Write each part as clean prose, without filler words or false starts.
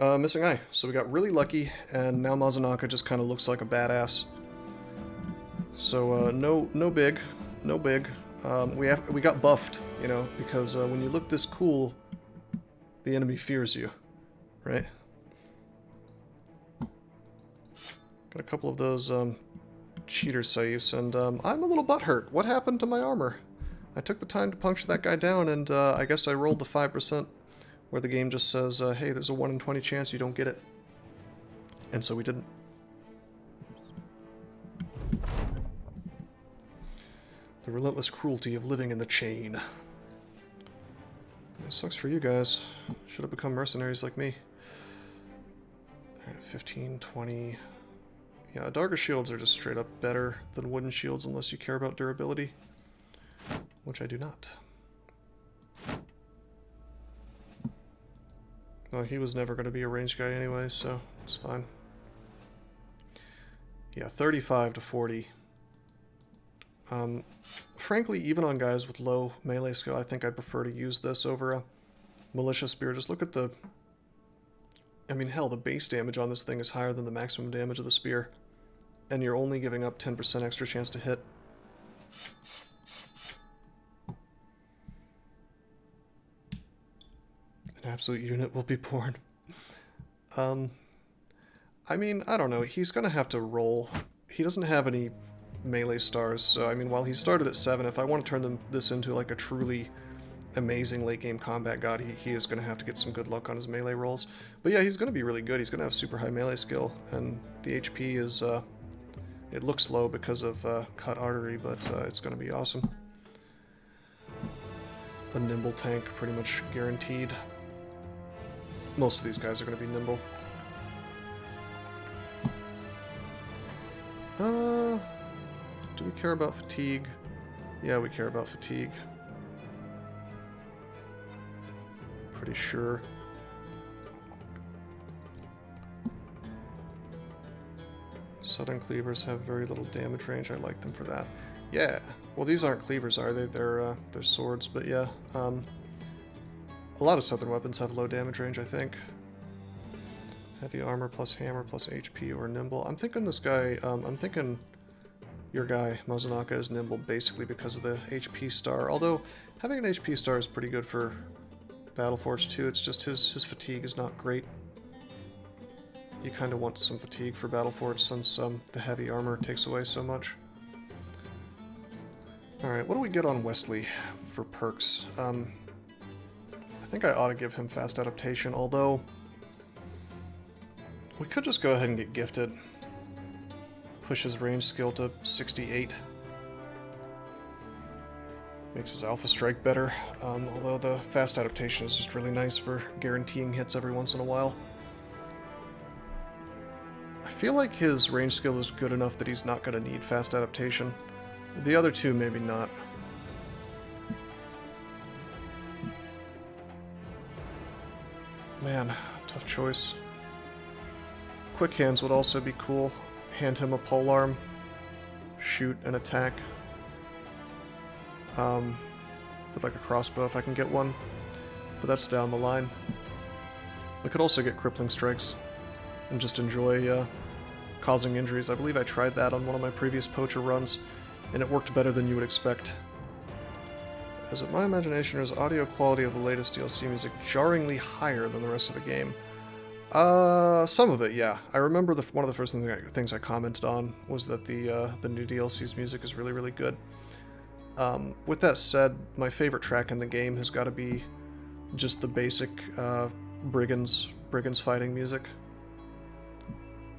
Missing eye. So we got really lucky, and now Mazanaka just kind of looks like a badass. So no big. We got buffed, you know, because when you look this cool, the enemy fears you, right? Got a couple of those cheater saves, and I'm a little butthurt. What happened to my armor? I took the time to puncture that guy down, and I guess I rolled the 5%, where the game just says, hey, there's a 1 in 20 chance you don't get it. And so we didn't. The relentless cruelty of living in the chain. It sucks for you guys. Should have become mercenaries like me. Alright, 15, 20... Yeah, Darga shields are just straight up better than wooden shields unless you care about durability. Which I do not. Well, he was never going to be a ranged guy anyway, so it's fine. Yeah, 35 to 40. Frankly, even on guys with low melee skill, I think I'd prefer to use this over a militia spear. Just look at the... I mean, hell, the base damage on this thing is higher than the maximum damage of the spear. And you're only giving up 10% extra chance to hit. An absolute unit will be born. I mean, I don't know. He's going to have to roll. He doesn't have any melee stars, so I mean, while he started at 7, if I want to turn this into like a truly amazing late game combat god, he is going to have to get some good luck on his melee rolls. But yeah, he's going to be really good. He's going to have super high melee skill, and the HP is, it looks low because of cut artery, but it's going to be awesome. A nimble tank, pretty much guaranteed. Most of these guys are going to be nimble. Do we care about fatigue? Yeah, we care about fatigue. Pretty sure. Southern cleavers have very little damage range. I like them for that. Yeah. Well, these aren't cleavers, are they? They're swords, but yeah. A lot of southern weapons have low damage range, I think. Heavy armor plus hammer plus HP or nimble. I'm thinking this guy, I'm thinking your guy, Mazanaka, is nimble basically because of the HP star. Although, having an HP star is pretty good for Battleforge too. It's just his fatigue is not great. You kind of want some fatigue for Battleforge since the heavy armor takes away so much. Alright, what do we get on Wesley for perks? I think I ought to give him fast adaptation, although we could just go ahead and get gifted. Push his range skill to 68. Makes his alpha strike better, although the fast adaptation is just really nice for guaranteeing hits every once in a while. I feel like his range skill is good enough that he's not going to need fast adaptation. The other two, maybe not. Man, tough choice. Quick hands would also be cool. Hand him a polearm. Shoot and attack. With like a crossbow if I can get one. But that's down the line. We could also get crippling strikes. And just enjoy causing injuries. I believe I tried that on one of my previous poacher runs. And it worked better than you would expect. Is it my imagination or is audio quality of the latest DLC music jarringly higher than the rest of the game? Some of it, yeah. I remember one of the first things I commented on was that the new DLC's music is really, really good. With that said, my favorite track in the game has got to be just the basic brigands fighting music.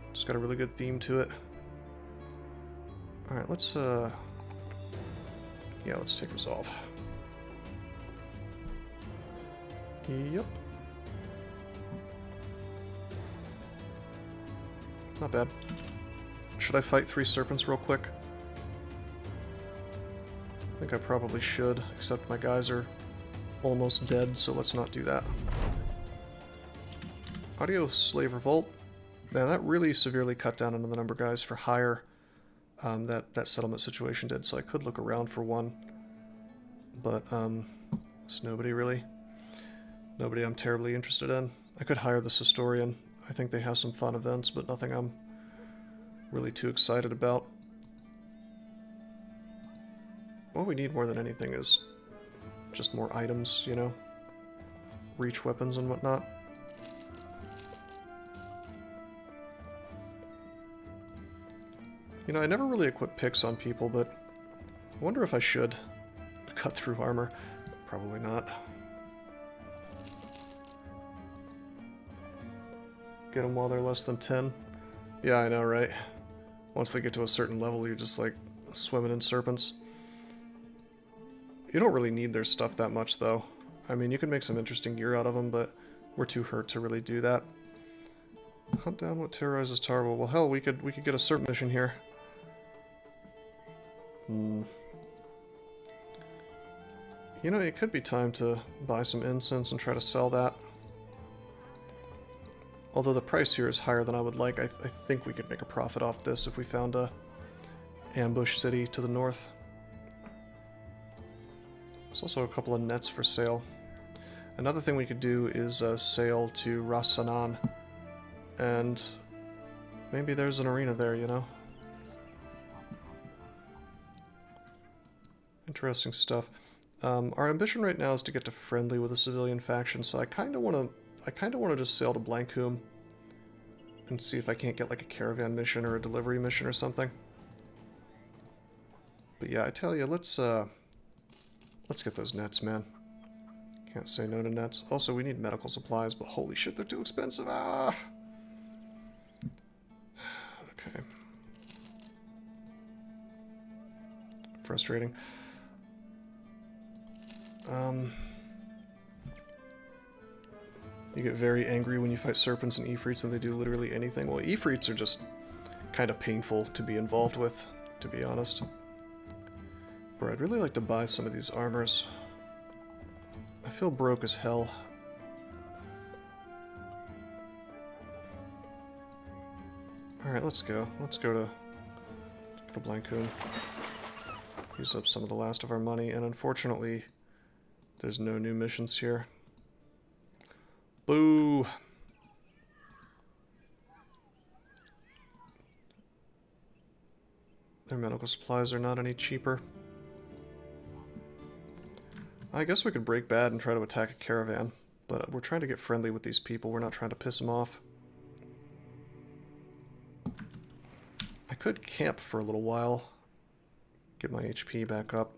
It's got a really good theme to it. Alright, let's take Resolve. Yep. Not bad. Should I fight 3 serpents real quick? I think I probably should, except my guys are almost dead, so let's not do that. Audio Slave Revolt. Man, that really severely cut down on the number of guys for hire that settlement situation did, so I could look around for one. But, there's nobody really. Nobody I'm terribly interested in. I could hire this historian. I think they have some fun events, but nothing I'm really too excited about. What we need more than anything is just more items, you know? Reach weapons and whatnot. You know, I never really equip picks on people, but I wonder if I should. Cut through armor. Probably not. Get them while they're less than 10. Yeah, I know, right? Once they get to a certain level, you're just like swimming in serpents. You don't really need their stuff that much, though. I mean, you can make some interesting gear out of them, but we're too hurt to really do that. Hunt down what terrorizes Tarble. Well, hell, we could get a serpent mission here. You know, it could be time to buy some incense and try to sell that. Although the price here is higher than I would like, I think we could make a profit off this if we found a ambush city to the north. There's also a couple of nets for sale. Another thing we could do is sail to Ras Sanan, and maybe there's an arena there, you know? Interesting stuff. Our ambition right now is to get to friendly with a civilian faction, so I kind of want to just sail to Blancoom and see if I can't get like a caravan mission or a delivery mission or something. But yeah, I tell you, let's get those nets, man. Can't say no to nets. Also, we need medical supplies, but holy shit, they're too expensive. Ah. Okay. Frustrating. You get very angry when you fight serpents and Ifrits and they do literally anything. Well, Ifrits are just kind of painful to be involved with, to be honest. Bro, I'd really like to buy some of these armors. I feel broke as hell. Alright, let's go. Let's go to Blancoon. Use up some of the last of our money, and unfortunately, there's no new missions here. Boo! Their medical supplies are not any cheaper. I guess we could break bad and try to attack a caravan, but we're trying to get friendly with these people. We're not trying to piss them off. I could camp for a little while, get my HP back up.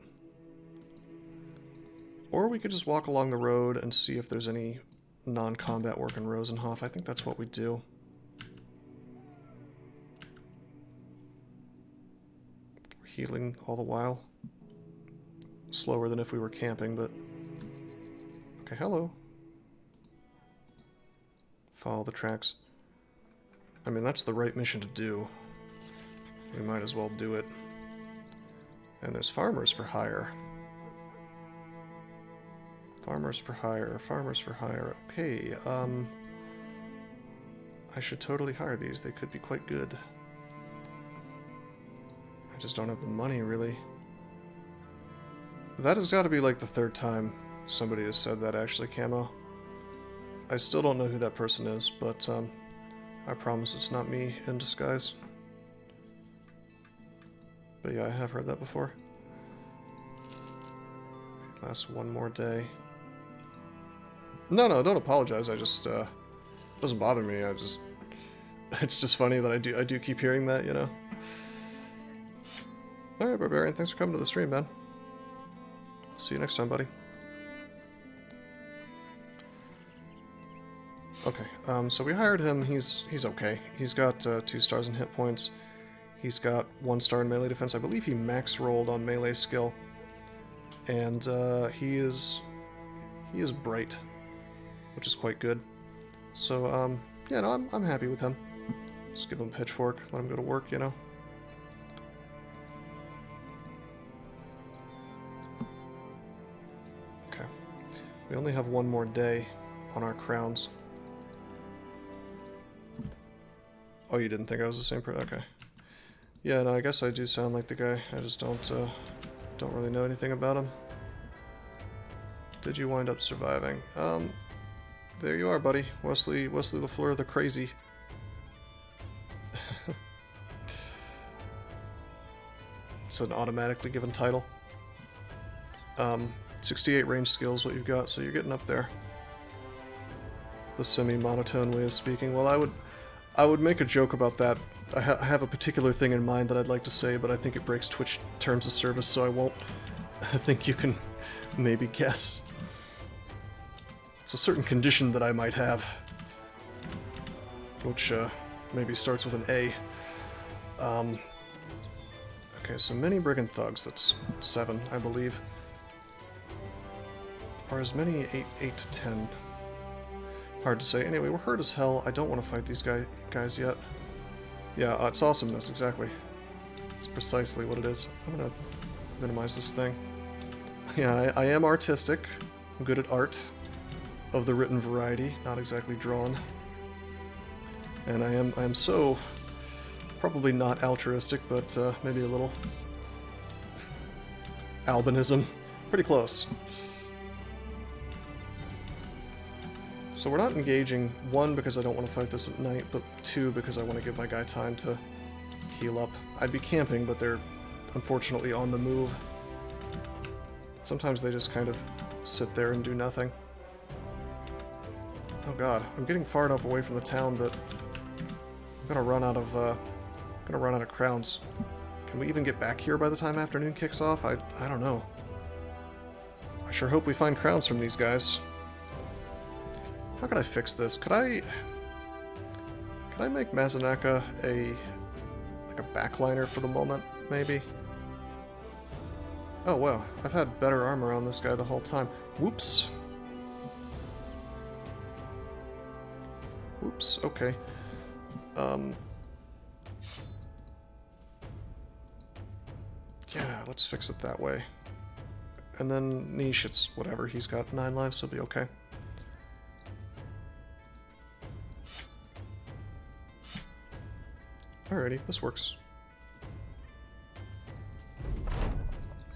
Or we could just walk along the road and see if there's any non-combat work in Rosenhof. I think that's what we do. We're healing all the while. Slower than if we were camping, but... Okay, hello. Follow the tracks. I mean, that's the right mission to do. We might as well do it. And there's farmers for hire. Farmers for hire, farmers for hire. Okay, I should totally hire these. They could be quite good. I just don't have the money, really. That has got to be like the third time somebody has said that, actually, Camo. I still don't know who that person is, but I promise it's not me in disguise. But yeah, I have heard that before. Last one more day. No, don't apologize. I just, it doesn't bother me. It's just funny that I do keep hearing that, you know? Alright, Barbarian, thanks for coming to the stream, man. See you next time, buddy. Okay, so we hired him. He's okay. He's got 2 stars in hit points. He's got 1 star in melee defense. I believe he max rolled on melee skill. And he is bright, which is quite good. So yeah, no, I'm happy with him. Just give him a pitchfork, let him go to work, you know. Okay, we only have 1 more day on our crowns. Oh, you didn't think I was the same person? Okay. Yeah, no, I guess I do sound like the guy. I just don't really know anything about him. Did you wind up surviving? there you are, buddy. Wesley LaFleur the Crazy. It's an automatically given title. 68 range skills, what you've got, so you're getting up there. The semi-monotone way of speaking. Well, I would make a joke about that. I have a particular thing in mind that I'd like to say, but I think it breaks Twitch terms of service, so I won't. I think you can maybe guess. It's a certain condition that I might have, which maybe starts with an A. Okay, so many brigand thugs, that's 7, I believe. Or as many 8 to 10. Hard to say. Anyway, we're hurt as hell. I don't want to fight these guys yet. Yeah, it's awesomeness, exactly. It's precisely what it is. I'm gonna minimize this thing. Yeah, I am artistic. I'm good at art of the written variety, not exactly drawn. And I am so probably not altruistic, but maybe a little. Albinism. Pretty close. So we're not engaging, 1, because I don't want to fight this at night, but 2, because I want to give my guy time to heal up. I'd be camping, but they're unfortunately on the move. Sometimes they just kind of sit there and do nothing. Oh god, I'm getting far enough away from the town that I'm gonna run out of crowns. Can we even get back here by the time afternoon kicks off? I don't know. I sure hope we find crowns from these guys. How can I fix this? Could I make Mazanaka like a backliner for the moment, maybe? Oh wow, I've had better armor on this guy the whole time. Whoops. Whoops, okay. Yeah, let's fix it that way. And then Niche, it's whatever, he's got 9 lives, so he'll be okay. Alrighty, this works.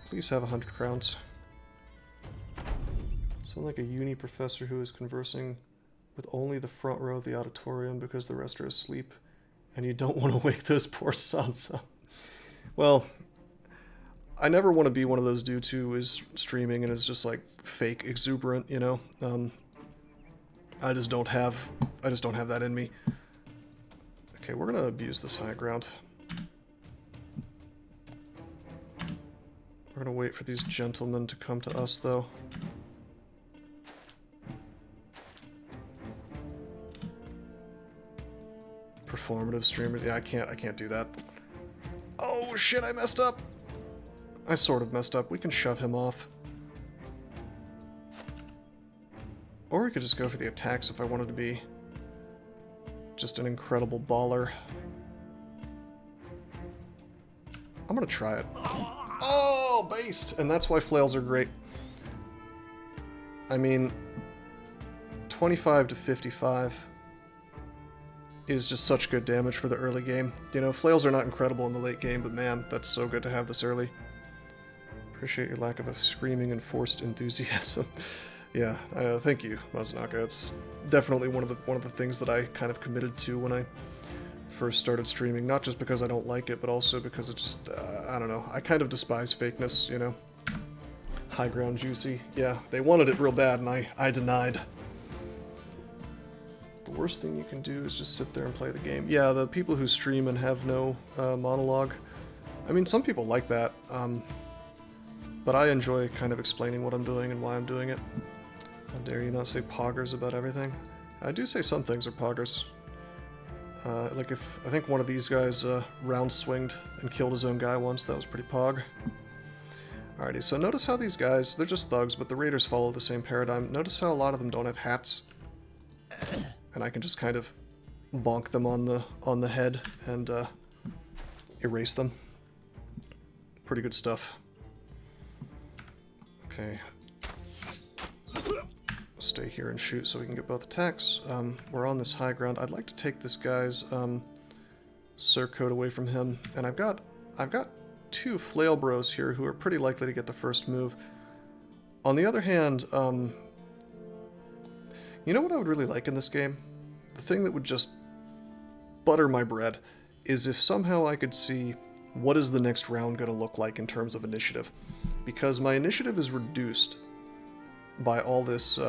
Please have 100 crowns. Sound like a uni professor who is conversing with only the front row of the auditorium because the rest are asleep, and you don't want to wake those poor sons up. Well, I never want to be one of those dudes who is streaming and is just like fake exuberant, you know? I just don't have that in me. Okay, we're gonna abuse this high ground. We're gonna wait for these gentlemen to come to us, though. Performative streamer. Yeah, I can't do that. Oh shit, I messed up! I sort of messed up. We can shove him off. Or we could just go for the attacks if I wanted to be just an incredible baller. I'm gonna try it. Oh, based! And that's why flails are great. I mean, 25 to 55 is just such good damage for the early game. You know, flails are not incredible in the late game, but man, that's so good to have this early. Appreciate your lack of a screaming and forced enthusiasm. Yeah, thank you, Mazanaka. It's definitely one of the things that I kind of committed to when I first started streaming. Not just because I don't like it, but also because it just, I don't know. I kind of despise fakeness, you know? High ground juicy. Yeah, they wanted it real bad, and I denied. The worst thing you can do is just sit there and play the game. Yeah, the people who stream and have no monologue. I mean, some people like that, but I enjoy kind of explaining what I'm doing and why I'm doing it. How dare you not say poggers about everything? I do say some things are poggers. Like if, I think one of these guys round swinged and killed his own guy once, that was pretty pog. Alrighty, so notice how these guys, they're just thugs, but the raiders follow the same paradigm. Notice how a lot of them don't have hats. And I can just kind of bonk them on the head and erase them. Pretty good stuff. Okay. Stay here and shoot so we can get both attacks. We're on this high ground. I'd like to take this guy's surcoat away from him, and I've got 2 flail bros here who are pretty likely to get the first move. On the other hand, You know what I would really like in this game? The thing that would just butter my bread is if somehow I could see what is the next round going to look like in terms of initiative. Because my initiative is reduced by all this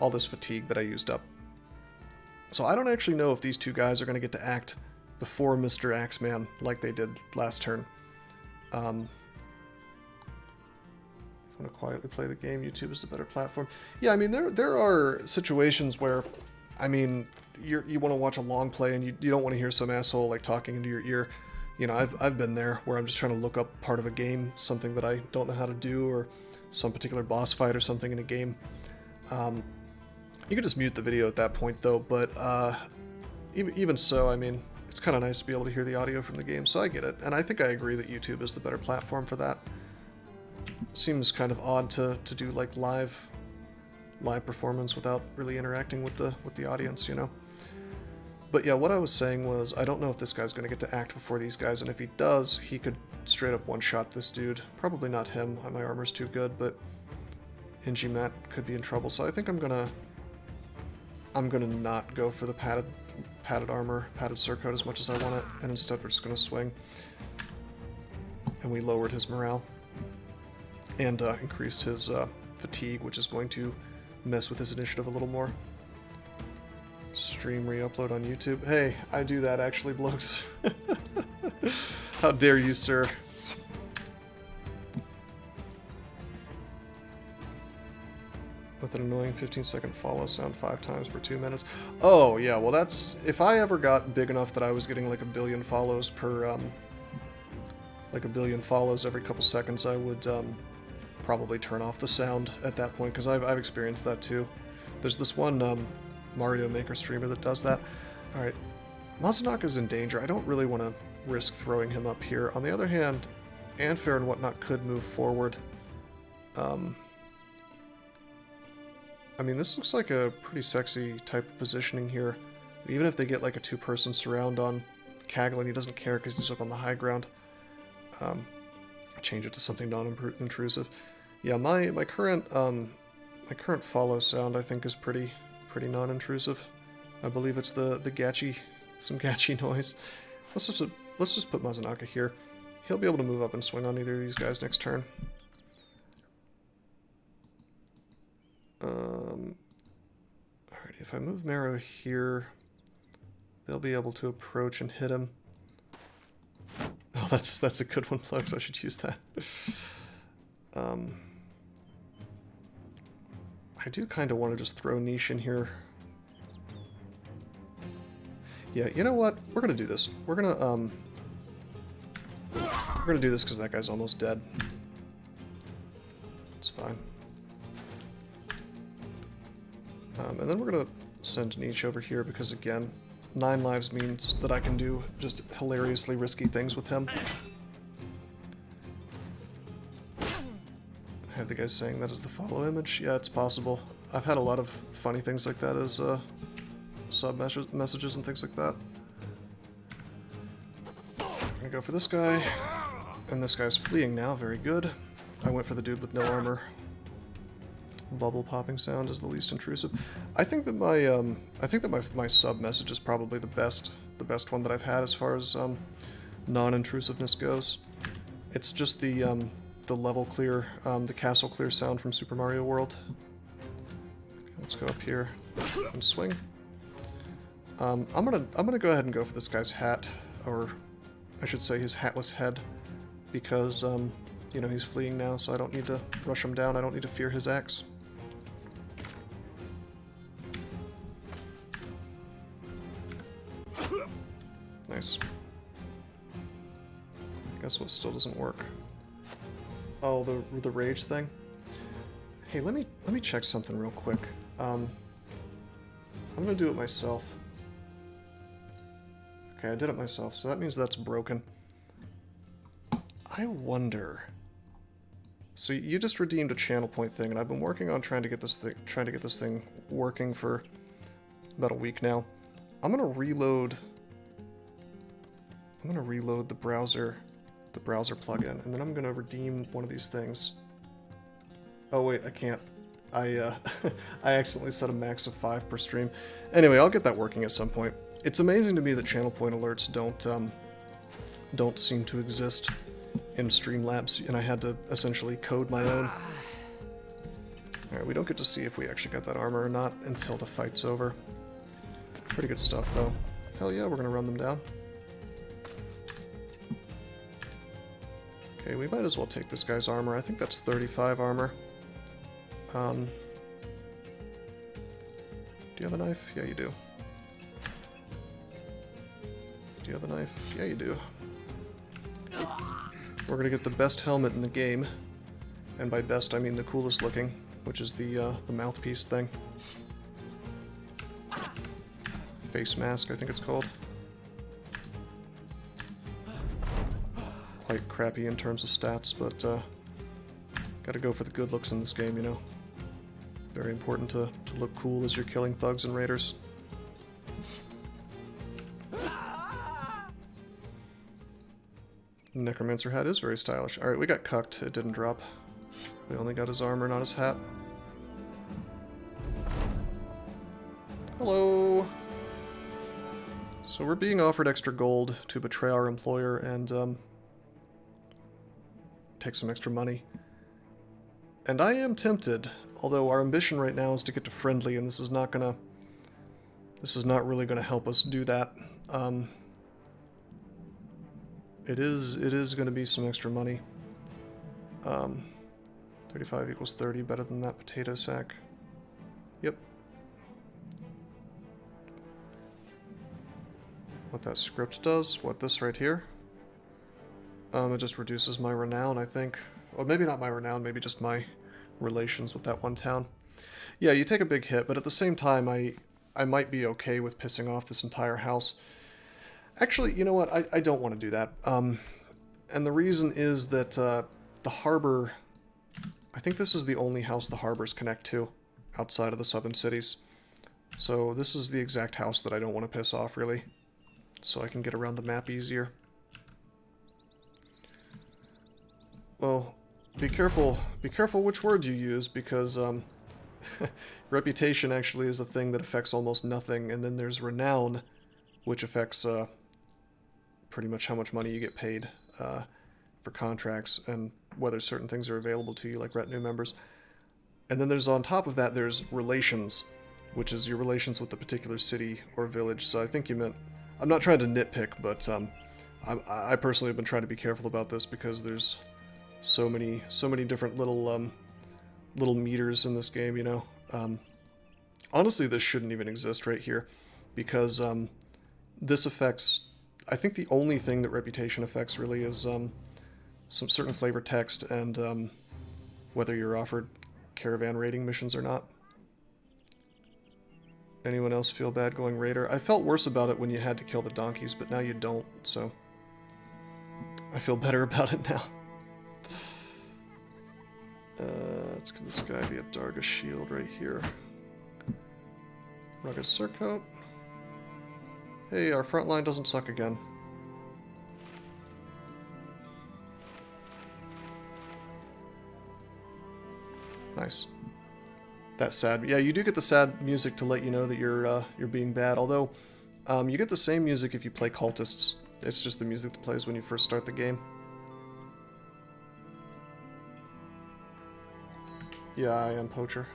fatigue that I used up. So I don't actually know if these two guys are going to get to act before Mr. Axeman like they did last turn. If I want to quietly play the game, YouTube is the better platform. Yeah, I mean, there are situations where, I mean, you want to watch a long play and you don't want to hear some asshole like talking into your ear. You know, I've been there where I'm just trying to look up part of a game, something that I don't know how to do, or some particular boss fight or something in a game. You could just mute the video at that point though, but even so, I mean, it's kind of nice to be able to hear the audio from the game, so I get it. And I think I agree that YouTube is the better platform for that. Seems kind of odd to do like live performance without really interacting with the audience, you know? But yeah, what I was saying was, I don't know if this guy's going to get to act before these guys, and if he does, he could straight up one-shot this dude. Probably not him, my armor's too good, but Ingy Matt could be in trouble, so I think I'm gonna not go for the padded armor, padded surcoat as much as I want it, and instead we're just gonna swing. And we lowered his morale, and increased his fatigue, which is going to mess with his initiative a little more. Stream re-upload on YouTube. Hey, I do that actually, blokes. How dare you, sir? With an annoying 15-second follow sound 5 times per 2 minutes. Oh, yeah, well that's... If I ever got big enough that I was getting like a billion follows per, like a billion follows every couple seconds, I would, probably turn off the sound at that point, because I've experienced that too. There's this one, Mario Maker streamer that does that. Alright, Mazanaka's in danger. I don't really want to risk throwing him up here. On the other hand, Anfair and whatnot could move forward. I mean, this looks like a pretty sexy type of positioning here. Even if they get like a 2-person surround on Kaglin, he doesn't care because he's up on the high ground. Change it to something non-intrusive. Yeah, my current follow sound I think is pretty non-intrusive. I believe it's the gatchy, some gatchy noise. Let's just put Mazanaka here. He'll be able to move up and swing on either of these guys next turn. Alright, if I move Marrow here, they'll be able to approach and hit him. Oh, that's a good one, Flux. I should use that. I do kind of want to just throw Niche in here. Yeah, you know what? We're gonna do this. We're gonna do this because that guy's almost dead. It's fine. And then we're gonna send Niche over here because, again, 9 lives means that I can do just hilariously risky things with him. I have the guy saying that is the follow image. Yeah, it's possible. I've had a lot of funny things like that as sub messages and things like that. I'm gonna go for this guy, and this guy's fleeing now. Very good. I went for the dude with no armor. Bubble popping sound is the least intrusive. I think that my sub message is probably the best one that I've had as far as non-intrusiveness goes. It's just the level clear, the castle clear sound from Super Mario World. Let's go up here and swing. I'm gonna go ahead and go for this guy's hat, or I should say his hatless head, because you know, he's fleeing now, so I don't need to rush him down. I don't need to fear his axe. Nice. Guess what still doesn't work? Oh, the rage thing. Hey, let me check something real quick. I'm gonna do it myself. Okay, I did it myself, so that means that's broken. I wonder. So you just redeemed a channel point thing, and I've been working on trying to get this thing working for about a week now. I'm gonna reload the browser plugin, and then I'm gonna redeem one of these things. Oh wait, I can't. I I accidentally set a max of 5 per stream. Anyway, I'll get that working at some point. It's amazing to me that channel point alerts don't seem to exist in Streamlabs, and I had to essentially code my own. Alright, we don't get to see if we actually got that armor or not until the fight's over. Pretty good stuff, though. Hell yeah, we're gonna run them down. Okay, we might as well take this guy's armor. I think that's 35 armor. Do you have a knife? Yeah, you do. Do you have a knife? Yeah, you do. We're gonna get the best helmet in the game. And by best, I mean the coolest looking, which is the mouthpiece thing. Face mask, I think it's called. Quite crappy in terms of stats, but gotta go for the good looks in this game, you know. Very important to look cool as you're killing thugs and raiders. Necromancer hat is very stylish. Alright, we got cucked. It didn't drop. We only got his armor, not his hat. Hello! So we're being offered extra gold to betray our employer and take some extra money. And I am tempted, although our ambition right now is to get to friendly, and this is not really gonna help us do that. It is gonna be some extra money. 35 equals 30, better than that potato sack. Yep. What that script does, what this right here, it just reduces my renown, I think. Or maybe not my renown, maybe just my relations with that one town. Yeah, you take a big hit, but at the same time, I might be okay with pissing off this entire house. Actually, you know what? I don't want to do that. And the reason is that the harbor... I think this is the only house the harbors connect to outside of the southern cities. So this is the exact house that I don't want to piss off, really. So I can get around the map easier. Well, be careful which words you use, because reputation actually is a thing that affects almost nothing, and then there's renown, which affects pretty much how much money you get paid for contracts and whether certain things are available to you, like retinue members. And then there's, on top of that, there's relations, which is your relations with the particular city or village. So I think you meant... I'm not trying to nitpick, but I personally have been trying to be careful about this because there's so many different little meters in this game, you know. Honestly, this shouldn't even exist right here, because this affects... I think the only thing that reputation affects really is some certain flavor text and whether you're offered caravan raiding missions or not. Anyone else feel bad going raider? I felt worse about it when you had to kill the donkeys, but now you don't, so I feel better about it now. Let's give this guy the Adarga shield right here. Rugged surcoat. Hey, our front line doesn't suck again. Nice. That's sad. Yeah, you do get the sad music to let you know that you're being bad. Although, you get the same music if you play cultists. It's just the music that plays when you first start the game. Yeah, I am Poacher.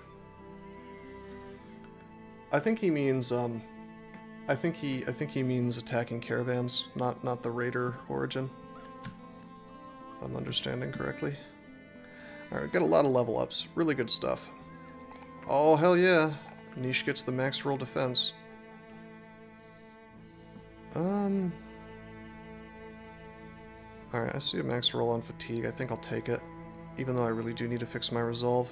I think he means I think he means attacking caravans, not the raider origin. If I'm understanding correctly. Alright, got a lot of level ups. Really good stuff. Oh, hell yeah. Niche gets the max roll defense. Alright, I see a max roll on fatigue. I think I'll take it. Even though I really do need to fix my resolve.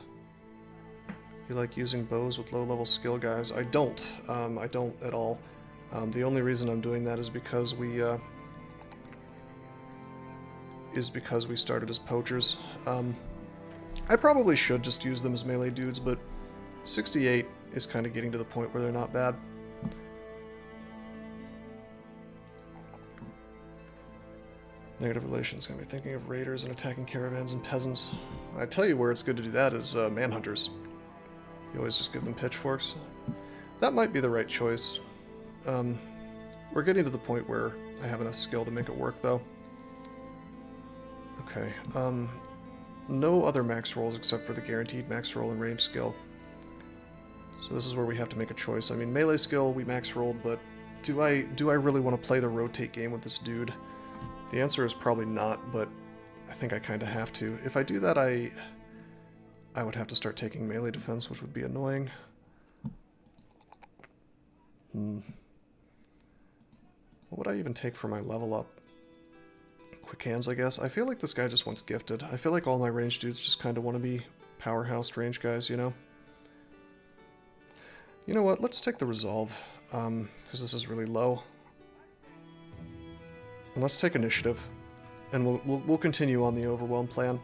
You like using bows with low-level skill, guys? I don't. I don't at all. The only reason I'm doing that is because we started as poachers. I probably should just use them as melee dudes, but 68 is kind of getting to the point where they're not bad. Negative relations. Gonna be thinking of raiders and attacking caravans and peasants. I tell you where it's good to do that is manhunters. You always just give them pitchforks. That might be the right choice. We're getting to the point where I have enough skill to make it work, though. Okay, no other max rolls except for the guaranteed max roll and range skill. So this is where we have to make a choice. I mean, melee skill, we max rolled, but do I really want to play the rotate game with this dude? The answer is probably not, but I think I kind of have to. If I do that, I would have to start taking melee defense, which would be annoying. What would I even take for my level up? Quick hands, I guess. I feel like this guy just wants gifted. I feel like all my range dudes just kind of want to be powerhouse range guys, you know? You know what? Let's take the resolve, because this is really low. And let's take initiative, and we'll continue on the overwhelm plan.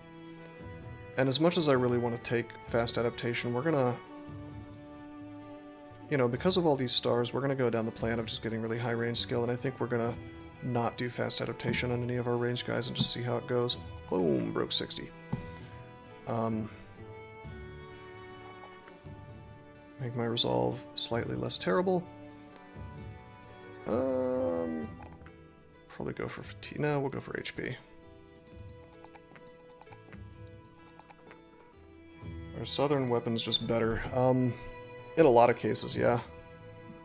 And as much as I really want to take fast adaptation, we're gonna, you know, because of all these stars, we're gonna go down the plan of just getting really high range skill, and I think we're gonna not do fast adaptation on any of our range guys and just see how it goes. Boom, broke 60. Make my resolve slightly less terrible. Probably go for fatigue. No, we'll go for HP. Our southern weapon's just better. In a lot of cases, yeah.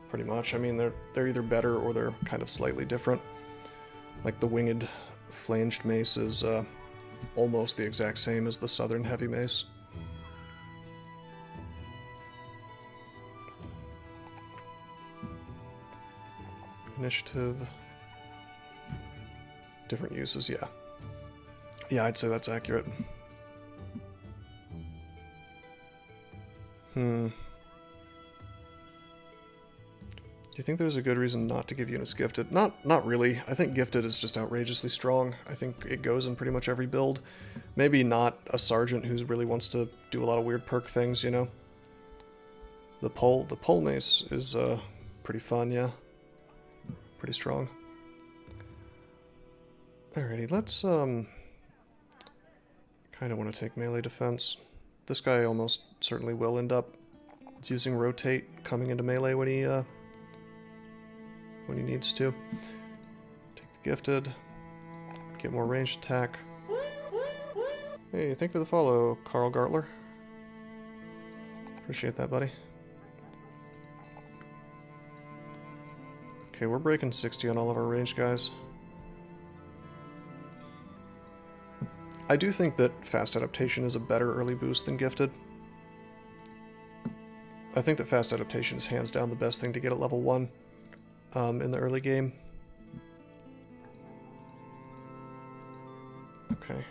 Pretty much. I mean, they're either better or they're kind of slightly different. Like the winged flanged mace is almost the exact same as the southern heavy mace. Initiative. Different uses, yeah. Yeah, I'd say that's accurate. Do you think there's a good reason not to give units gifted? Not really. I think gifted is just outrageously strong. I think it goes in pretty much every build. Maybe not a sergeant who really wants to do a lot of weird perk things, you know? The pole mace is pretty fun, yeah. Pretty strong. Alrighty, let's kind of want to take melee defense. This guy almost certainly will end up using rotate, coming into melee when he needs to. Take the gifted, get more ranged attack. Hey, thank you for the follow, Carl Gartler. Appreciate that, buddy. Okay, we're breaking 60 on all of our range guys. I do think that fast adaptation is a better early boost than gifted. I think that fast adaptation is hands down the best thing to get at level 1 in the early game. Okay.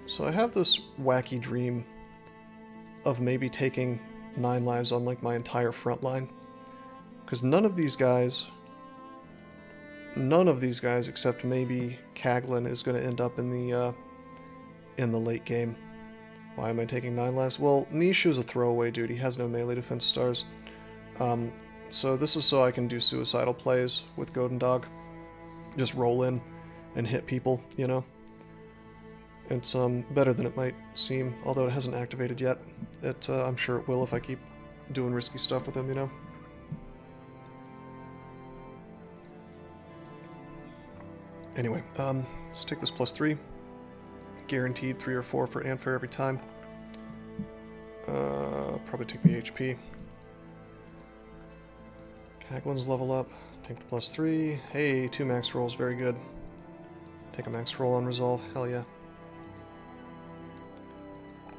So I have this wacky dream of maybe taking 9 lives on like my entire front line. Because none of these guys except maybe Kaglin is going to end up in the late game. Why am I taking 9 lives? Well, Nishu's a throwaway dude. He has no melee defense stars. So this is so I can do suicidal plays with Golden Dog. Just roll in and hit people, you know? It's better than it might seem, although it hasn't activated yet. I'm sure it will if I keep doing risky stuff with him, you know? Anyway, let's take this +3. Guaranteed 3 or 4 for Anfair every time. Probably take the HP. Kaglin's level up. Take the +3. Hey, 2 max rolls, very good. Take a max roll on resolve, hell yeah.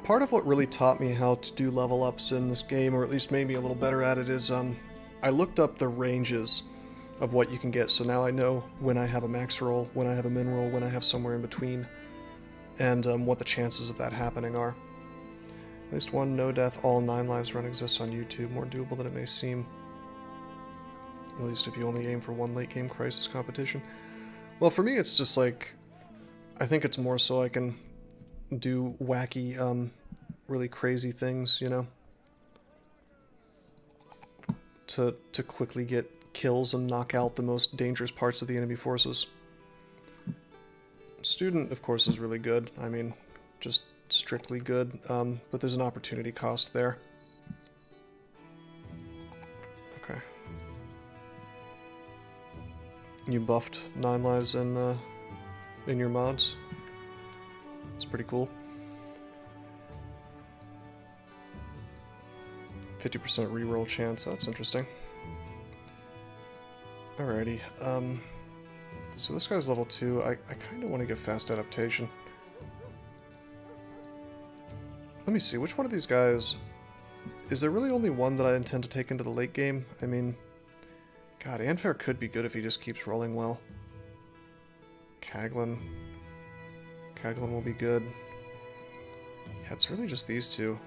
Part of what really taught me how to do level ups in this game, or at least made me a little better at it, is I looked up the ranges of what you can get, so now I know when I have a max roll, when I have a min roll, when I have somewhere in between, and what the chances of that happening are. At least one no death, all 9 lives run exists on YouTube, more doable than it may seem. At least if you only aim for one late game crisis competition. Well, for me it's just like, I think it's more so I can do wacky, really crazy things, you know? To quickly get kills and knock out the most dangerous parts of the enemy forces. Student, of course, is really good. I mean, just strictly good, but there's an opportunity cost there. Okay. You buffed 9 lives in your mods. It's pretty cool. 50% reroll chance, that's interesting. Alrighty, so this guy's level 2. I kind of want to get fast adaptation. Let me see, which one of these guys... Is there really only one that I intend to take into the late game? I mean... God, Anfair could be good if he just keeps rolling well. Caglin will be good. Yeah, it's really just these two.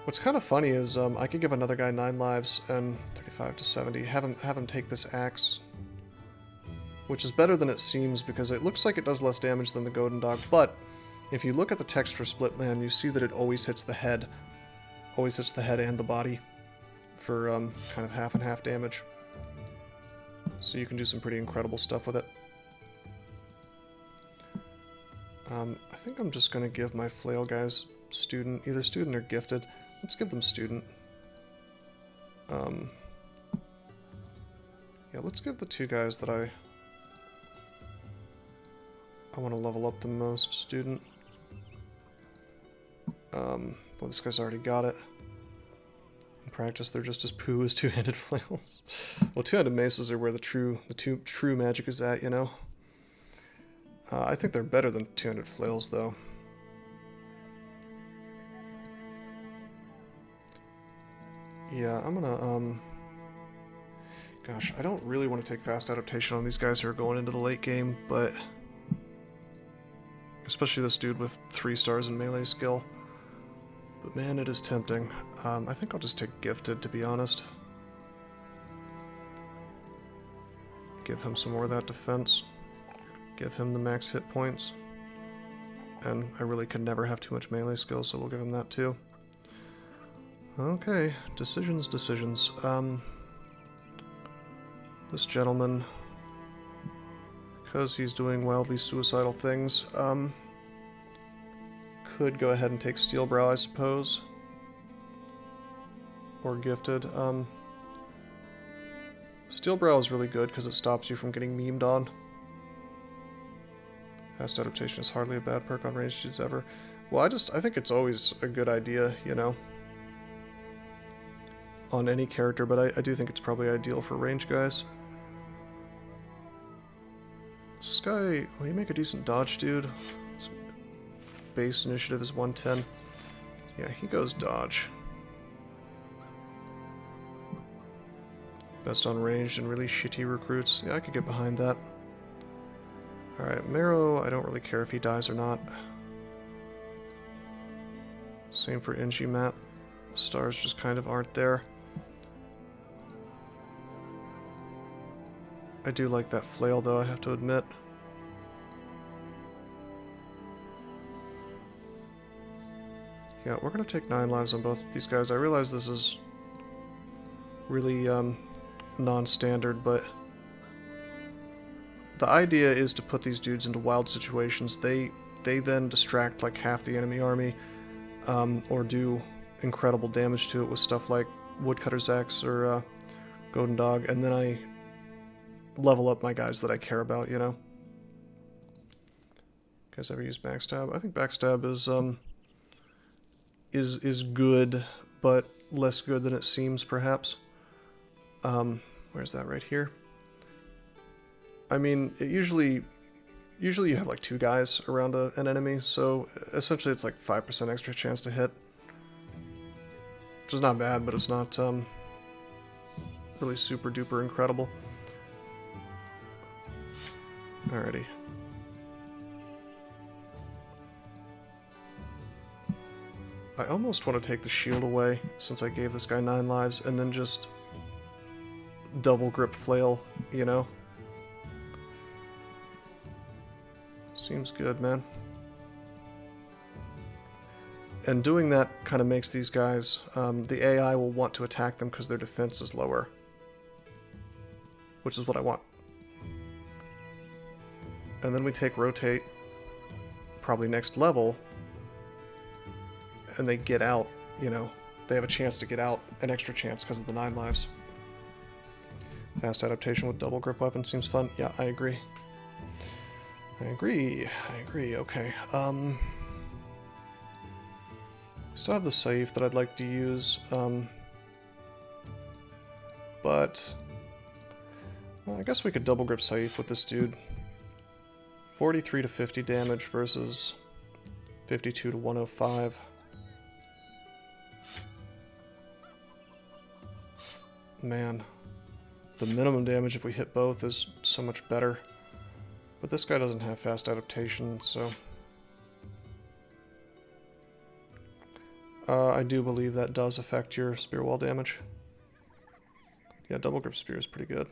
What's kind of funny is I could give another guy 9 lives and 35 to 70, have him take this axe, which is better than it seems because it looks like it does less damage than the Golden Dog, but if you look at the text for Split Man, you see that it always hits the head. Always hits the head and the body for kind of half and half damage. So you can do some pretty incredible stuff with it. I think I'm just going to give my flail guys student, either student or gifted. Let's give them student. Yeah, let's give the 2 guys that I want to level up the most student. Well, this guy's already got it. In practice, they're just as poo as 2-handed flails. Well, 2-handed maces are where the true magic is at, you know. I think they're better than 2-handed flails, though. Yeah, I'm gonna, gosh, I don't really want to take fast adaptation on these guys who are going into the late game, but... Especially this dude with 3 stars in melee skill. But man, it is tempting. I think I'll just take gifted, to be honest. Give him some more of that defense. Give him the max hit points. And I really could never have too much melee skill, so we'll give him that too. Okay, decisions. This gentleman, because he's doing wildly suicidal things, could go ahead and take Steelbrow, I suppose. Or gifted. Steelbrow is really good because it stops you from getting memed on. Fast adaptation is hardly a bad perk on ranged dudes ever. Well, I think it's always a good idea, you know, on any character, but I do think it's probably ideal for range guys. This guy, will he make a decent dodge, dude? His base initiative is 110. Yeah, he goes dodge. Best on ranged and really shitty recruits. Yeah, I could get behind that. Alright, Marrow, I don't really care if he dies or not. Same for Inji Matt. The stars just kind of aren't there. I do like that flail though, I have to admit. Yeah, we're gonna take 9 lives on both of these guys. I realize this is really non-standard, but the idea is to put these dudes into wild situations. They then distract like half the enemy army, or do incredible damage to it with stuff like Woodcutter's Axe or Golden Dog, and then I level up my guys that I care about, you know. You guys ever use Backstab? I think Backstab is good, but less good than it seems, perhaps. Where's that? Right here. I mean, it usually you have like 2 guys around an enemy, so essentially it's like 5% extra chance to hit. Which is not bad, but it's not really super duper incredible. Alrighty. I almost want to take the shield away, since I gave this guy 9 lives, and then just double grip flail, you know? Seems good, man. And doing that kind of makes these guys, the AI will want to attack them because their defense is lower. Which is what I want. And then we take rotate, probably next level, and they get out, you know, they have a chance to get out, an extra chance because of the 9 lives. Fast adaptation with double grip weapon seems fun. Yeah, I agree. I agree, okay. Still have the Saif that I'd like to use, but well, I guess we could double grip Saif with this dude. 43 to 50 damage versus 52 to 105. Man, the minimum damage if we hit both is so much better. But this guy doesn't have fast adaptation, so... I do believe that does affect your spear wall damage. Yeah, double grip spear is pretty good.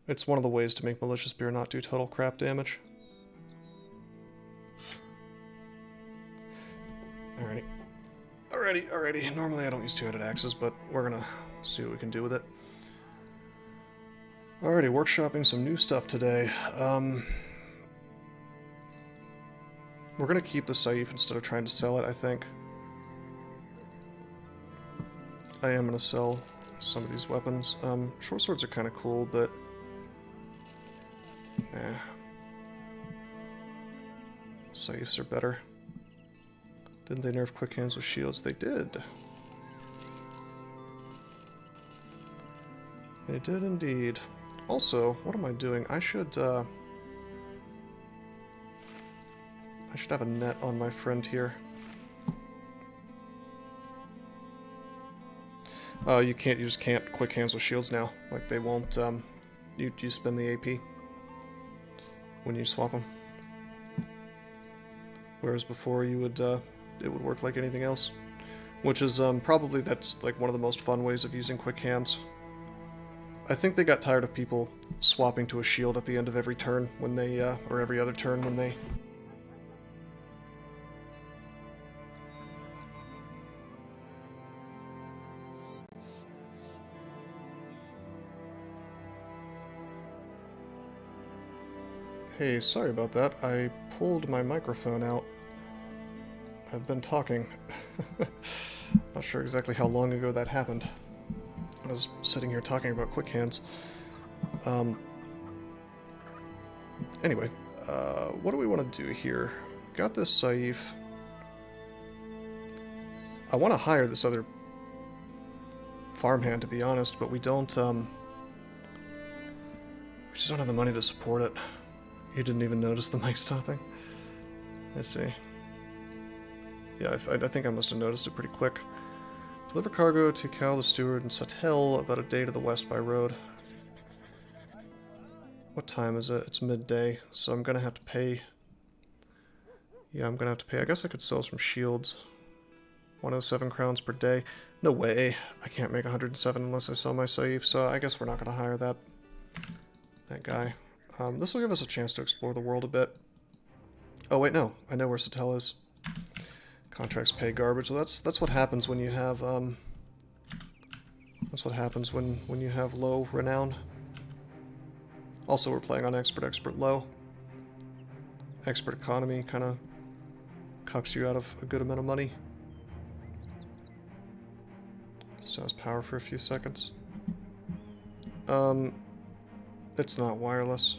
It's one of the ways to make Militia Spear not do total crap damage. Alrighty. Normally I don't use two-handed axes, but we're gonna see what we can do with it. Alrighty, workshopping some new stuff today. We're gonna keep the Saif instead of trying to sell it, I think. I am gonna sell some of these weapons. Short swords are kind of cool, but... nah. Saifs are better. Didn't they nerf quick hands with shields? They did. They did indeed. Also, what am I doing? I should have a net on my friend here. You just can't quick hands with shields now. Like, they won't, you spend the AP when you swap them. Whereas before you would, it would work like anything else. Which is, probably that's, like, one of the most fun ways of using quick hands. I think they got tired of people swapping to a shield at the end of every turn when they, or every other turn when they... Hey, sorry about that. I pulled my microphone out. I've been talking. Not sure exactly how long ago that happened. I was sitting here talking about quick hands. Anyway, what do we want to do here? Got this Saif. I want to hire this other farmhand, to be honest, but we don't, we just don't have the money to support it. You didn't even notice the mic stopping? I see. Yeah, I think I must have noticed it pretty quick. Deliver cargo to Cal the Steward and Satel, about a day to the west by road. What time is it? It's midday, so I'm gonna have to pay. Yeah, I'm gonna have to pay. I guess I could sell some shields. 107 crowns per day. No way. I can't make 107 unless I sell my Saif, so I guess we're not gonna hire that guy. This will give us a chance to explore the world a bit. Oh wait, no. I know where Satel is. Contracts pay garbage. Well, that's what happens when you have that's what happens when you have low renown. Also, we're playing on expert low. Expert economy kind of cucks you out of a good amount of money. Still has power for a few seconds. It's not wireless.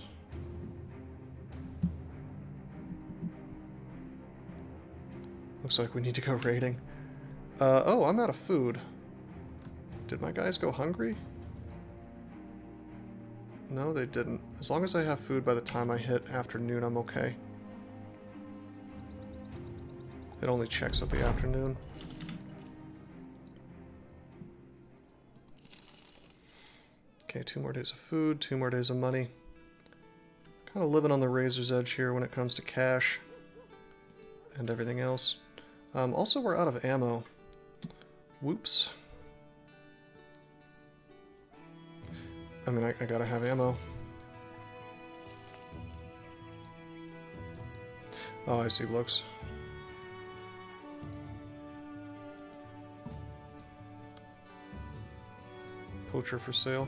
Looks like we need to go raiding. Oh, I'm out of food. Did my guys go hungry? No, they didn't. As long as I have food by the time I hit afternoon, I'm okay. It only checks at the afternoon. Okay, 2 more days of food, 2 more days of money. Kind of living on the razor's edge here when it comes to cash and everything else. Also, we're out of ammo. Whoops. I mean, I gotta have ammo. Oh, I see looks. Poacher for sale.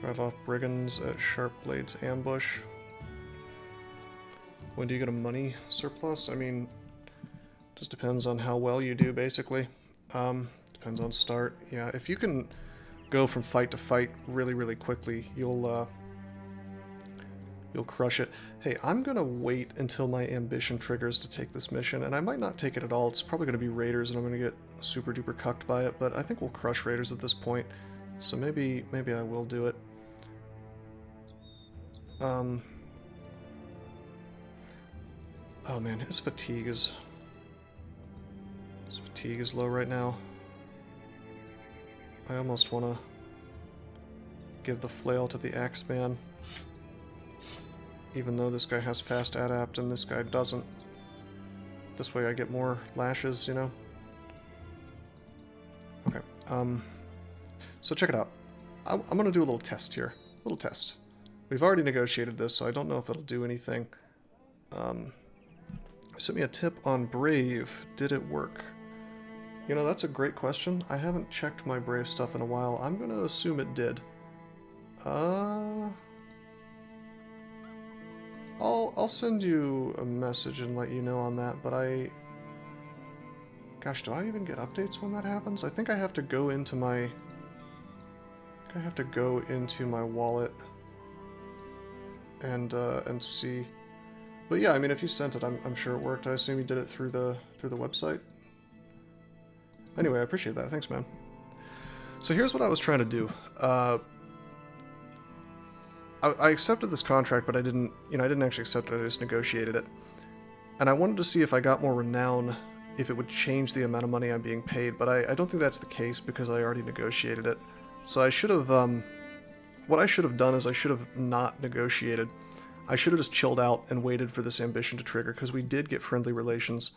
Drive off brigands at Sharp Blades Ambush. When do you get a money surplus? I mean, just depends on how well you do, basically. Depends on start. Yeah, if you can go from fight to fight really, really quickly, you'll crush it. Hey, I'm gonna wait until my ambition triggers to take this mission, and I might not take it at all. It's probably gonna be raiders, and I'm gonna get super duper cucked by it, but I think we'll crush raiders at this point. So maybe I will do it. Oh man, his fatigue is low right now. I almost want to give the flail to the Axeman, even though this guy has fast adapt and this guy doesn't. This way I get more lashes, you know? Okay, so check it out. I'm going to do a little test here. A little test. We've already negotiated this, so I don't know if it'll do anything. Sent me a tip on Brave. Did it work? You know, that's a great question. I haven't checked my Brave stuff in a while. I'm going to assume it did. I'll send you a message and let you know on that, but gosh, do I even get updates when that happens? I think I have to go into my... wallet and see. But yeah, I mean, if you sent it, I'm sure it worked. I assume you did it through the website. Anyway, I appreciate that. Thanks, man. So here's what I was trying to do. I accepted this contract, but I didn't actually accept it. I just negotiated it. And I wanted to see if I got more renown, if it would change the amount of money I'm being paid. But I don't think that's the case because I already negotiated it. So I should have, what I should have done is I should have not negotiated. I should have just chilled out and waited for this ambition to trigger, because we did get friendly relations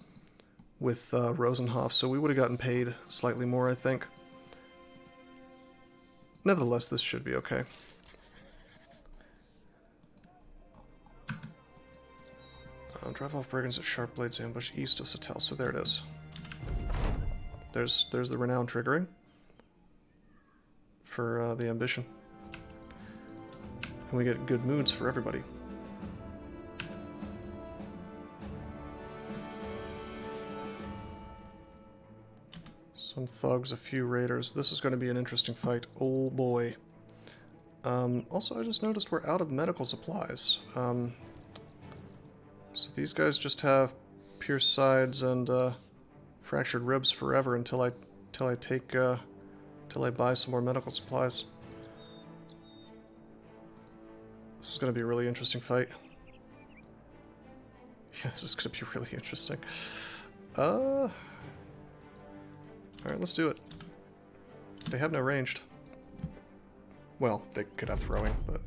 with Rosenhof, so we would have gotten paid slightly more, I think. Nevertheless, this should be okay. Drive off brigands at Sharp Blades Ambush east of Satel, so there it is. There's the renown triggering for the ambition. And we get good moods for everybody. Some thugs, a few raiders. This is going to be an interesting fight. Oh boy. Also, I just noticed we're out of medical supplies. So these guys just have pierced sides and fractured ribs forever until I buy some more medical supplies. This is going to be a really interesting fight. Yeah, this is going to be really interesting. Alright, let's do it. They have no ranged. Well, they could have throwing, but...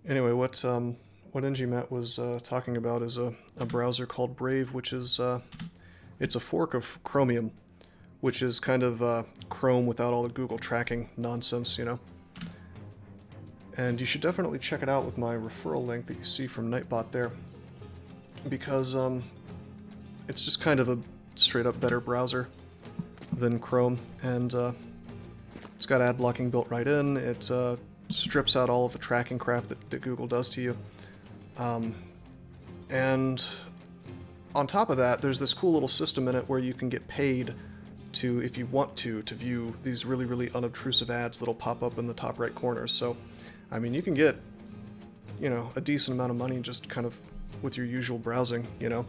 Anyway, what NGMat was talking about is a browser called Brave, which is, it's a fork of Chromium, which is kind of Chrome without all the Google tracking nonsense, you know? And you should definitely check it out with my referral link that you see from Nightbot there, because it's just kind of a straight-up better browser than Chrome, and it's got ad blocking built right in. It strips out all of the tracking crap that Google does to you. And on top of that, there's this cool little system in it where you can get paid to, if you want to view these really, really unobtrusive ads that'll pop up in the top right corner. So, I mean, you can get, you know, a decent amount of money just kind of with your usual browsing, you know.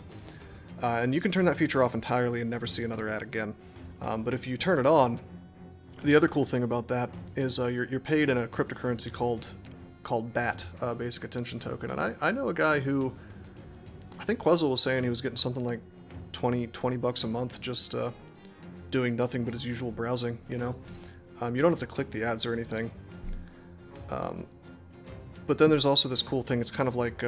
And you can turn that feature off entirely and never see another ad again. But if you turn it on, the other cool thing about that is you're paid in a cryptocurrency called BAT, Basic Attention Token. And I know a guy who, I think Quezzle was saying he was getting something like 20 bucks a month just doing nothing but his usual browsing, you know. You don't have to click the ads or anything. But then there's also this cool thing, it's kind of like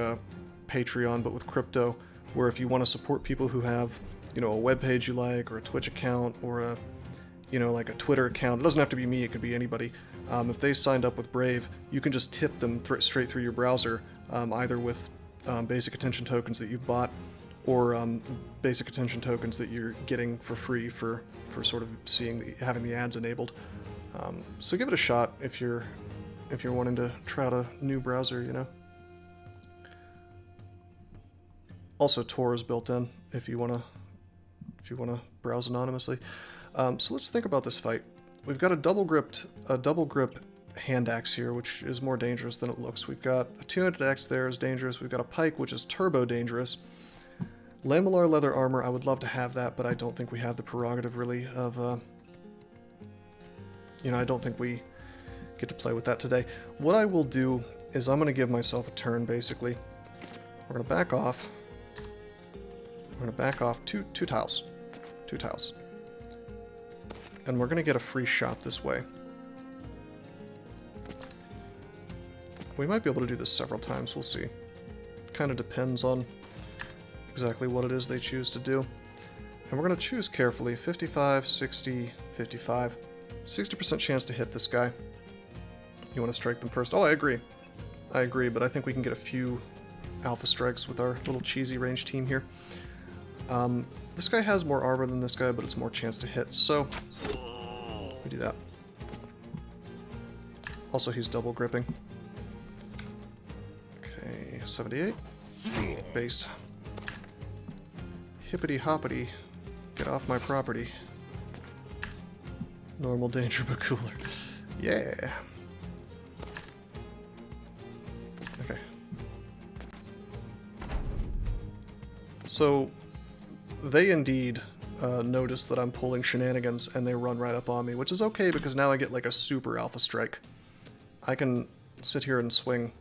Patreon, but with crypto, where if you want to support people who have, you know, a web page you like, or a Twitch account, or a, you know, like a Twitter account, it doesn't have to be me, it could be anybody. If they signed up with Brave, you can just tip them straight through your browser, either with basic attention tokens that you bought, or basic attention tokens that you're getting for free for sort of having the ads enabled. So give it a shot if you're wanting to try out a new browser, you know. Also, Tor is built in if you wanna browse anonymously. So let's think about this fight. We've got a double grip hand axe here, which is more dangerous than it looks. We've got a two-handed axe there is dangerous. We've got a pike, which is turbo dangerous. Lamellar leather armor, I would love to have that, but I don't think we have the prerogative really of, you know, I don't think we get to play with that today. What I will do is I'm going to give myself a turn, basically. We're going to back off. We're going to back off two tiles. 2 tiles. And we're going to get a free shot this way. We might be able to do this several times, we'll see. Kind of depends on exactly what it is they choose to do. And we're going to choose carefully. 55, 60, 55. 60% chance to hit this guy. You want to strike them first? Oh, I agree. I agree, but I think we can get a few alpha strikes with our little cheesy range team here. This guy has more armor than this guy, but it's more chance to hit, so we do that. Also, he's double gripping. Okay, 78. Based. Hippity hoppity. Get off my property. Normal danger, but cooler. Yeah. Okay. So, they indeed notice that I'm pulling shenanigans, and they run right up on me, which is okay because now I get like a super alpha strike. I can sit here and swing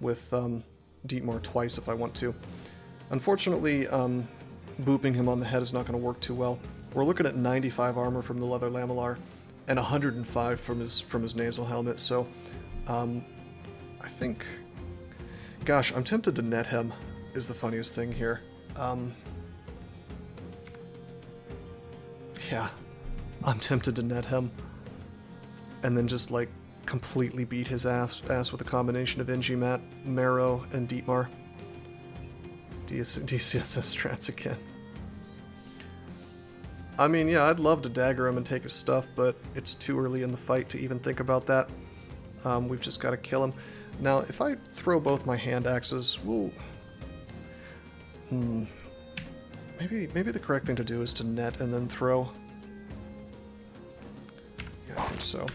with Dietmar twice if I want to. Unfortunately, booping him on the head is not going to work too well. We're looking at 95 armor from the leather lamellar and 105 from his nasal helmet, so I think, gosh, I'm tempted to net him is the funniest thing here. Yeah, I'm tempted to net him and then just like completely beat his ass with a combination of NGMat, Marrow, and Dietmar. DCSS strats again. I mean, yeah, I'd love to dagger him and take his stuff, but it's too early in the fight to even think about that. We've just got to kill him. Now, if I throw both my hand axes, we'll... Maybe the correct thing to do is to net and then throw. Yeah, I think so.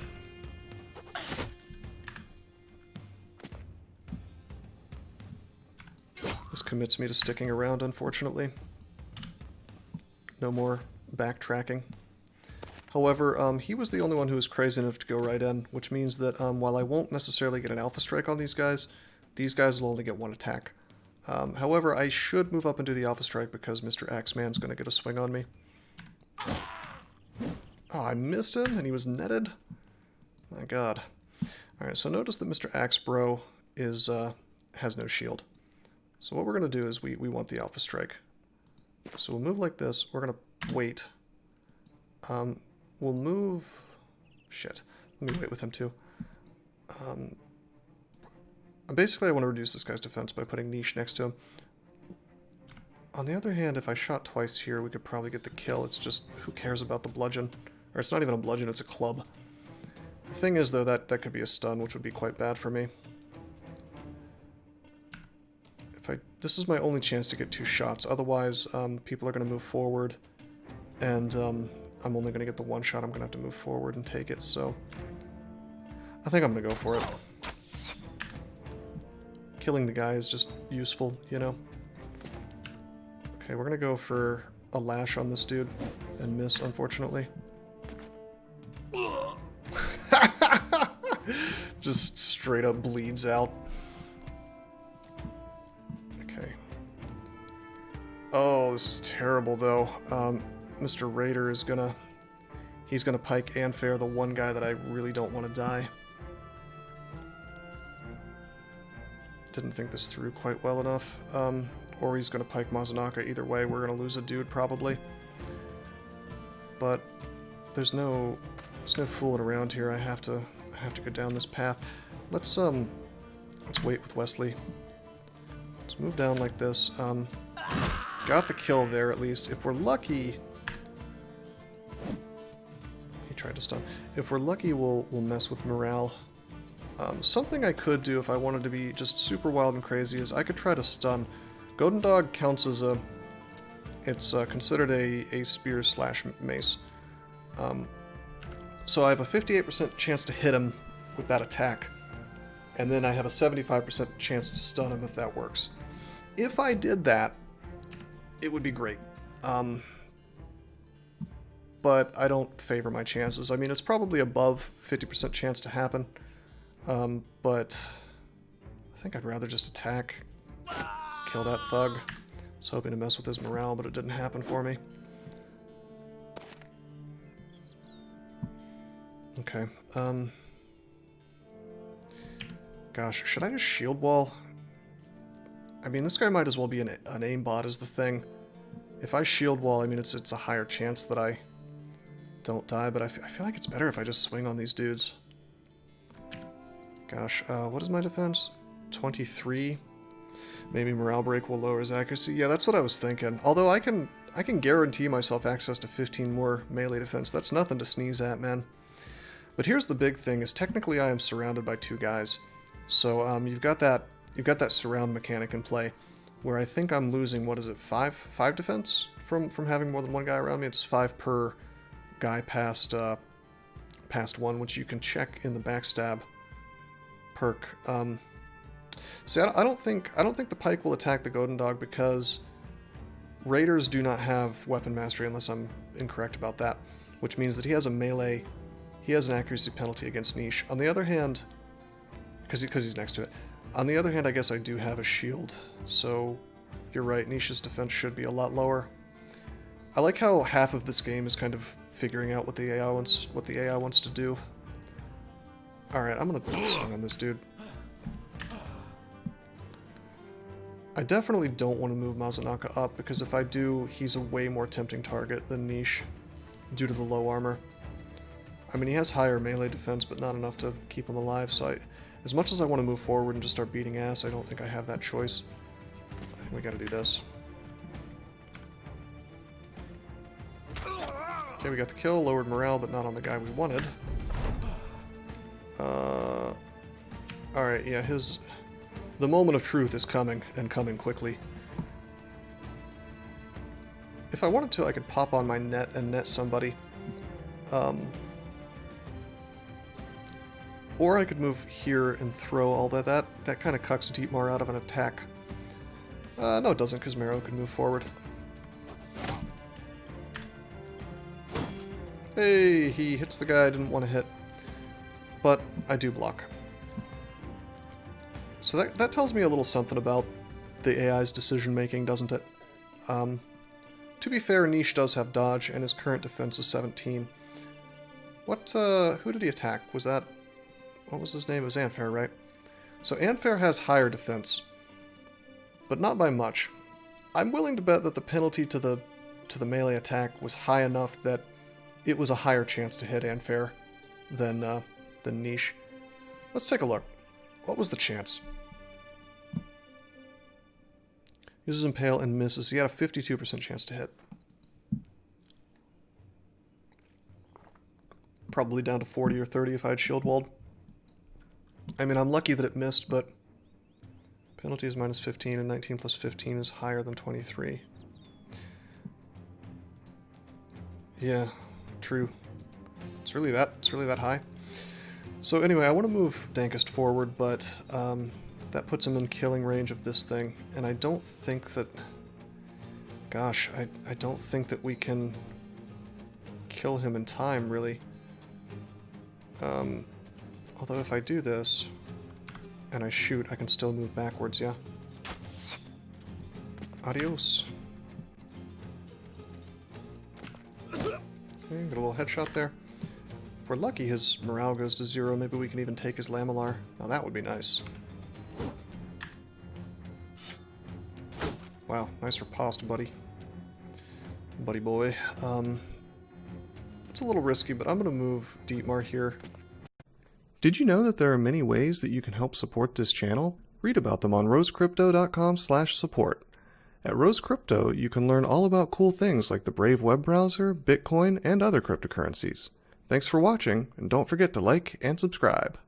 This commits me to sticking around, unfortunately. No more backtracking. However, he was the only one who was crazy enough to go right in, which means that while I won't necessarily get an alpha strike on these guys will only get one attack. However, I should move up and do the alpha strike because Mr. Axeman's going to get a swing on me. Oh, I missed him and he was netted? My god. Alright, so notice that Mr. Axebro has no shield. So what we're going to do is we want the alpha strike. So we'll move like this. We're going to wait. We'll move... Shit. Let me wait with him too. Basically, I want to reduce this guy's defense by putting niche next to him. On the other hand, if I shot twice here, we could probably get the kill. It's just, who cares about the bludgeon? Or it's not even a bludgeon, it's a club. The thing is, though, that could be a stun, which would be quite bad for me. This is my only chance to get 2 shots. Otherwise, people are going to move forward, and I'm only going to get the 1 shot. I'm going to have to move forward and take it, so I think I'm going to go for it. Killing the guy is just useful, you know? Okay, we're going to go for a lash on this dude and miss, unfortunately. Just straight up bleeds out. Okay. Oh, this is terrible, though. Mr. Raider is gonna... He's gonna pike and fair the one guy that I really don't want to die. Didn't think this through quite well enough. Or he's gonna pike Mazanaka. Either way, we're gonna lose a dude, probably. But there's no fooling around here. I have to go down this path. Let's wait with Wesley. Let's move down like this. got the kill there at least. If we're lucky... He tried to stun. If we're lucky, we'll mess with morale. Something I could do if I wanted to be just super wild and crazy is I could try to stun. Golden Dog counts as a... It's considered a spear slash mace. So I have a 58% chance to hit him with that attack. And then I have a 75% chance to stun him if that works. If I did that, it would be great. But I don't favor my chances. I mean, it's probably above 50% chance to happen. But I think I'd rather just attack, kill that thug. I was hoping to mess with his morale, but it didn't happen for me. Okay, gosh, should I just shield wall? I mean, this guy might as well be an aimbot is the thing. If I shield wall, I mean, it's a higher chance that I don't die, but I feel like it's better if I just swing on these dudes. Gosh, what is my defense? 23? Maybe morale break will lower his accuracy. Yeah, that's what I was thinking. Although I can guarantee myself access to 15 more melee defense. That's nothing to sneeze at, man. But here's the big thing: is technically I am surrounded by 2 guys. So you've got that surround mechanic in play, where I think I'm losing, what is it, 5 defense from having more than 1 guy around me. It's 5 per guy past 1, which you can check in the backstab perk. See, I don't think the pike will attack the Golden Dog because raiders do not have weapon mastery unless I'm incorrect about that, which means that he has a melee. He has an accuracy penalty against niche. On the other hand, because he's next to it. On the other hand, I guess I do have a shield, so you're right, niche's defense should be a lot lower. I like how half of this game is kind of figuring out what the AI wants to do. All right, I'm gonna swing on this dude. I definitely don't want to move Mazanaka up because if I do, he's a way more tempting target than niche due to the low armor. I mean, he has higher melee defense, but not enough to keep him alive, so as much as I want to move forward and just start beating ass, I don't think I have that choice. I think we gotta do this. Okay, we got the kill, lowered morale, but not on the guy we wanted. Alright, yeah, the moment of truth is coming, and coming quickly. If I wanted to, I could pop on my net and net somebody. Or I could move here and throw all that. That kind of cucks Deepmar out of an attack. No, it doesn't, because Mero can move forward. Hey, he hits the guy I didn't want to hit. But I do block. So that tells me a little something about the AI's decision making, doesn't it? To be fair, Niche does have dodge, and his current defense is 17. Who did he attack? Was that... What was his name? It was Anfair, right? So Anfair has higher defense, but not by much. I'm willing to bet that the penalty to the melee attack was high enough that it was a higher chance to hit Anfair than Niche. Let's take a look. What was the chance? Uses Impale and misses. He had a 52% chance to hit. Probably down to 40 or 30 if I had shield walled. I mean, I'm lucky that it missed, but penalty is minus 15, and 19 plus 15 is higher than 23. Yeah, true. It's really that high. So anyway, I want to move Dankest forward, but that puts him in killing range of this thing, and I don't think that... Gosh, I don't think that we can kill him in time, really. Although if I do this, and I shoot, I can still move backwards, yeah? Adios. Okay, get a little headshot there. If we're lucky, his morale goes to 0. Maybe we can even take his Lamellar. Now that would be nice. Wow, nice riposte, buddy. Buddy boy. It's a little risky, but I'm going to move Deepmar here. Did you know that there are many ways that you can help support this channel? Read about them on rosecrypto.com/support. At Rose Crypto, you can learn all about cool things like the Brave web browser, Bitcoin, and other cryptocurrencies. Thanks for watching, and don't forget to like and subscribe.